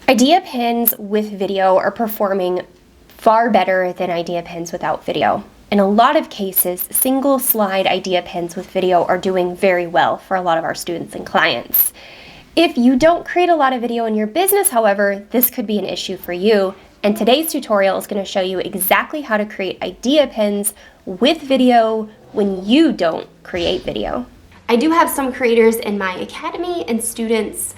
Idea pins with video are performing far better than idea pins without video. In a lot of cases, single slide idea pins with video are doing very well for a lot of our students and clients. If you don't create a lot of video in your business, however, this could be an issue for you. And today's tutorial is going to show you exactly how to create idea pins with video when you don't create video. I do have some creators in my academy and students,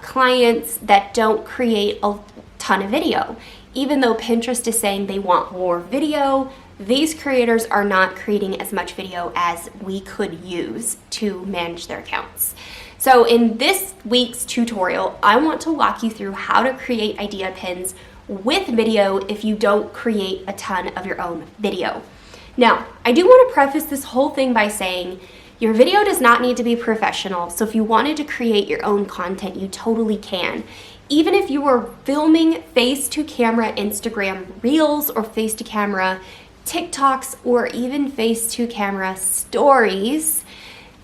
clients that don't create a ton of video. Even though Pinterest is saying they want more video, these creators are not creating as much video as we could use to manage their accounts. So in this week's tutorial, I want to walk you through how to create idea pins with video if you don't create a ton of your own video. Now, I do want to preface this whole thing by saying your video does not need to be professional, so if you wanted to create your own content, you totally can. Even if you were filming face-to-camera Instagram Reels or face-to-camera TikToks or even face-to-camera stories,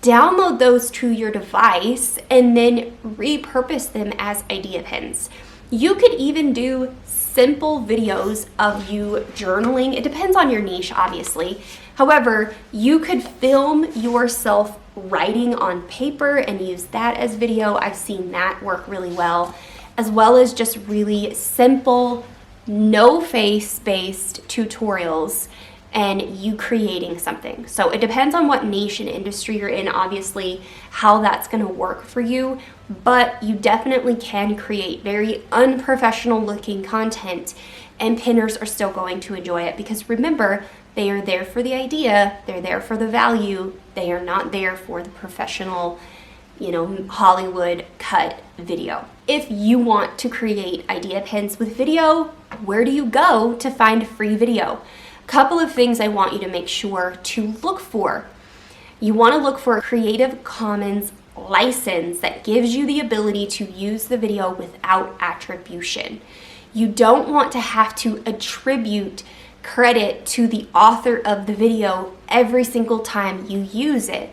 download those to your device and then repurpose them as idea pins. You could even do simple videos of you journaling. It depends on your niche, obviously. However, you could film yourself writing on paper and use that as video. I've seen that work really well, as well as just really simple, no face-based tutorials and you creating something. So it depends on what niche and industry you're in, obviously, how that's gonna work for you, but you definitely can create very unprofessional looking content and pinners are still going to enjoy it because remember, they are there for the idea, they're there for the value, they are not there for the professional, Hollywood cut video. If you want to create idea pins with video, where do you go to find free video? A couple of things I want you to make sure to look for. You want to look for a Creative Commons license that gives you the ability to use the video without attribution. You don't want to have to attribute credit to the author of the video every single time you use it.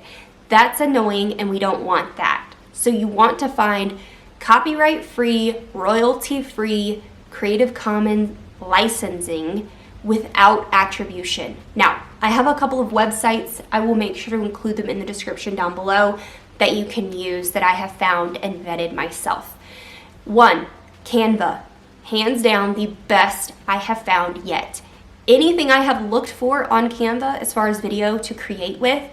That's annoying and we don't want that. So you want to find copyright-free, royalty-free, Creative Commons licensing without attribution. Now, I have a couple of websites. I will make sure to include them in the description down below that you can use that I have found and vetted myself. One, Canva. Hands down the best I have found yet. Anything I have looked for on Canva as far as video to create with,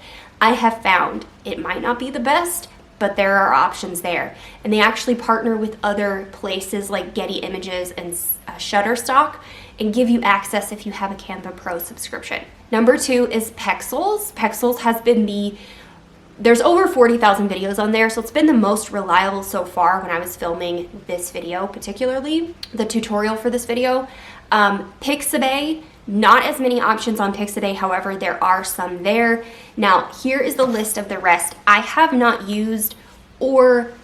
I have found. It might not be the best, but there are options there. And they actually partner with other places like Getty Images and Shutterstock and give you access if you have a Canva Pro subscription. Number two is Pexels. Pexels has been there's over 40,000 videos on there, so it's been the most reliable so far when I was filming this video, particularly the tutorial for this video. Pixabay, not as many options on Pixabay, however, there are some there. Now, here is the list of the rest. I have not used or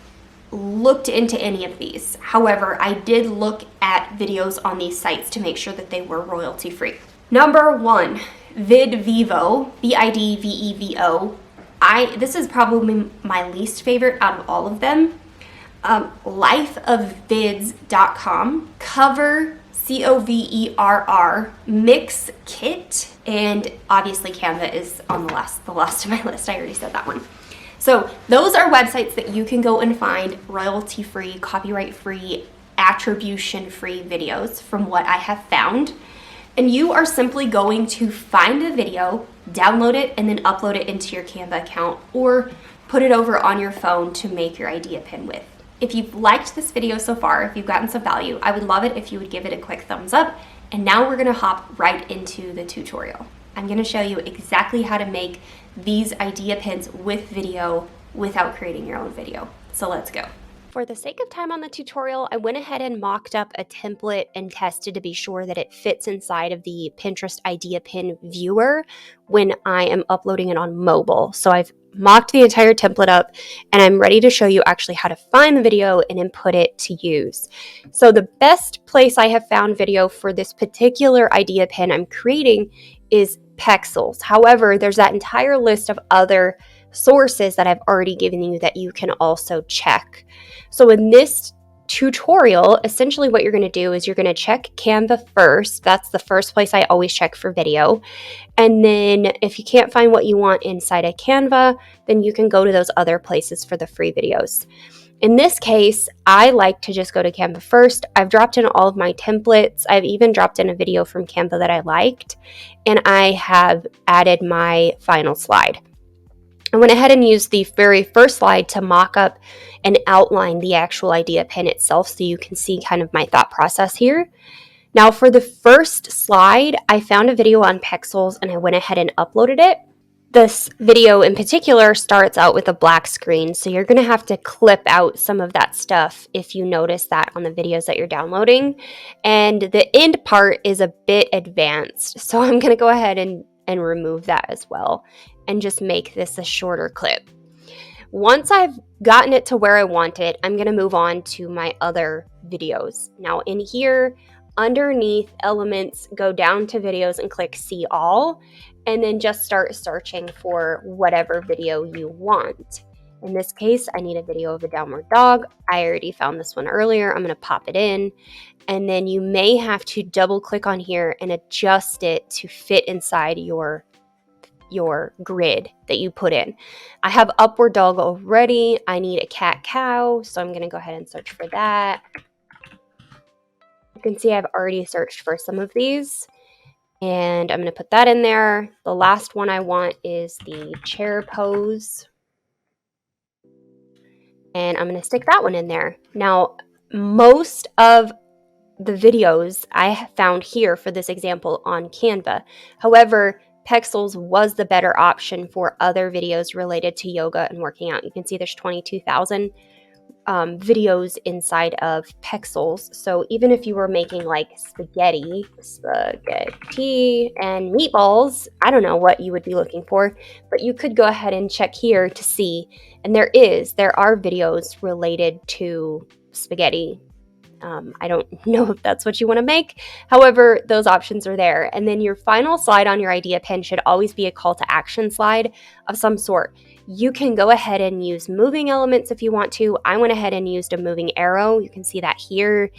looked into any of these. However, I did look at videos on these sites to make sure that they were royalty free. Number one, VidVevo, VidVevo. This is probably my least favorite out of all of them. Lifeofvids.com, Cover, Coverr, Mix Kit, and obviously Canva is on the last of my list. I already said that one. So those are websites that you can go and find royalty-free, copyright-free, attribution-free videos from what I have found. And you are simply going to find the video, download it, and then upload it into your Canva account or put it over on your phone to make your idea pin with. If you've liked this video so far, if you've gotten some value, I would love it if you would give it a quick thumbs up. And now we're gonna hop right into the tutorial. I'm gonna show you exactly how to make these idea pins with video without creating your own video. So let's go. For the sake of time on the tutorial, I went ahead and mocked up a template and tested to be sure that it fits inside of the Pinterest idea pin viewer when I am uploading it on mobile. So I've mocked the entire template up and I'm ready to show you actually how to find the video and input it to use. So the best place I have found video for this particular idea pin I'm creating is Pexels. However, there's that entire list of other sources that I've already given you that you can also check. So in this tutorial, essentially what you're going to do is you're going to check Canva first. That's the first place I always check for video. And then if you can't find what you want inside of Canva, then you can go to those other places for the free videos. In this case, I like to just go to Canva first. I've dropped in all of my templates. I've even dropped in a video from Canva that I liked, and I have added my final slide. I went ahead and used the very first slide to mock up and outline the actual idea pin itself so you can see kind of my thought process here. Now for the first slide, I found a video on Pexels and I went ahead and uploaded it. This video in particular starts out with a black screen, so you're going to have to clip out some of that stuff if you notice that on the videos that you're downloading. And the end part is a bit advanced, so I'm going to go ahead and remove that as well and just make this a shorter clip. Once I've gotten it to where I want it, I'm going to move on to my other videos. Now in here, underneath elements, go down to videos and click see all, and then just start searching for whatever video you want. In this case, I need a video of a downward dog. I already found this one earlier. I'm going to pop it in, and then you may have to double click on here and adjust it to fit inside your grid that you put in. I have upward dog already. I need a cat cow, so I'm going to go ahead and search for that. You can see I've already searched for some of these, and I'm going to put that in there. The last one I want is the chair pose, and I'm going to stick that one in there. Now, most of the videos I found here for this example on Canva. However, Pexels was the better option for other videos related to yoga and working out. You can see there's 22,000 videos inside of Pexels. So even if you were making like spaghetti and meatballs, I don't know what you would be looking for, but you could go ahead and check here to see. And there are videos related to spaghetti. I don't know if that's what you want to make. However, those options are there. And then your final slide on your idea pin should always be a call to action slide of some sort. You can go ahead and use moving elements if you want to. I went ahead and used a moving arrow. You can see that here.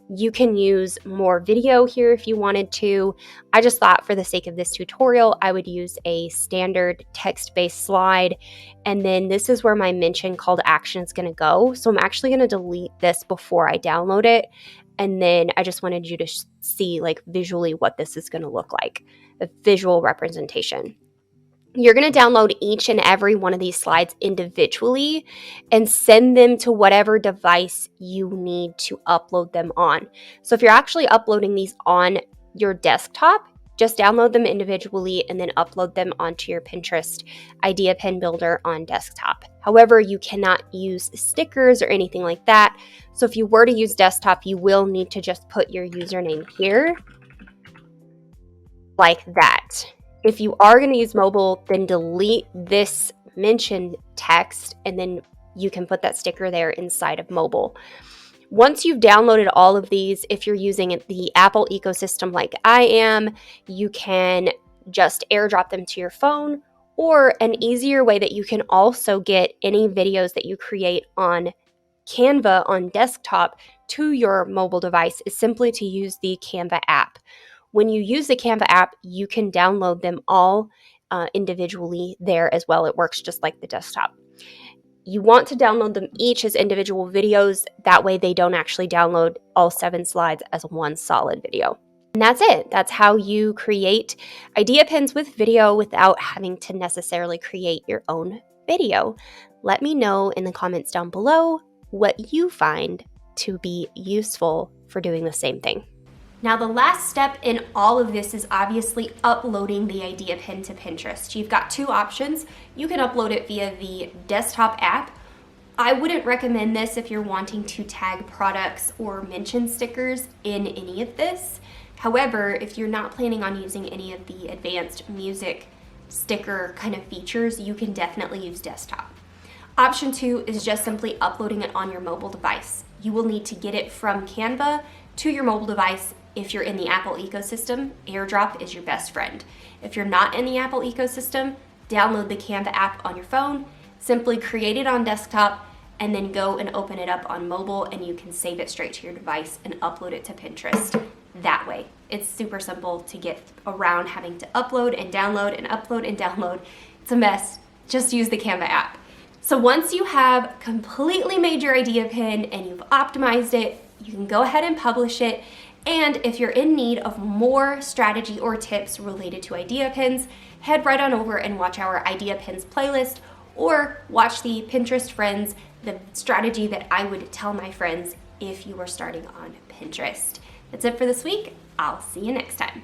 You can use more video here if you wanted to. I just thought for the sake of this tutorial, I would use a standard text-based slide. And then this is where my mention call to action is going to go. So I'm actually going to delete this before I download it. And then I just wanted you to see like visually what this is going to look like, a visual representation. You're going to download each and every one of these slides individually and send them to whatever device you need to upload them on. So if you're actually uploading these on your desktop, just download them individually and then upload them onto your Pinterest Idea Pin Builder on desktop. However, you cannot use stickers or anything like that. So if you were to use desktop, you will need to just put your username here like that. If you are going to use mobile, then delete this mentioned text and then you can put that sticker there inside of mobile. Once you've downloaded all of these, if you're using the Apple ecosystem like I am, you can just airdrop them to your phone, or an easier way that you can also get any videos that you create on Canva on desktop to your mobile device is simply to use the Canva app. When you use the Canva app, you can download them all individually there as well. It works just like the desktop. You want to download them each as individual videos. That way they don't actually download all 7 slides as one solid video. And that's it. That's how you create idea pins with video without having to necessarily create your own video. Let me know in the comments down below what you find to be useful for doing the same thing. Now, the last step in all of this is obviously uploading the idea pin to Pinterest. You've got 2 options. You can upload it via the desktop app. I wouldn't recommend this if you're wanting to tag products or mention stickers in any of this. However, if you're not planning on using any of the advanced music sticker kind of features, you can definitely use desktop. Option 2 is just simply uploading it on your mobile device. You will need to get it from Canva to your mobile device. If you're in the Apple ecosystem, AirDrop is your best friend. If you're not in the Apple ecosystem, download the Canva app on your phone, simply create it on desktop, and then go and open it up on mobile, and you can save it straight to your device and upload it to Pinterest that way. It's super simple to get around having to upload and download and upload and download. It's a mess. Just use the Canva app. So once you have completely made your idea pin and you've optimized it, you can go ahead and publish it. And if you're in need of more strategy or tips related to idea pins, head right on over and watch our idea pins playlist, or watch the Pinterest Friends, the strategy that I would tell my friends if you were starting on Pinterest. That's it for this week. I'll see you next time.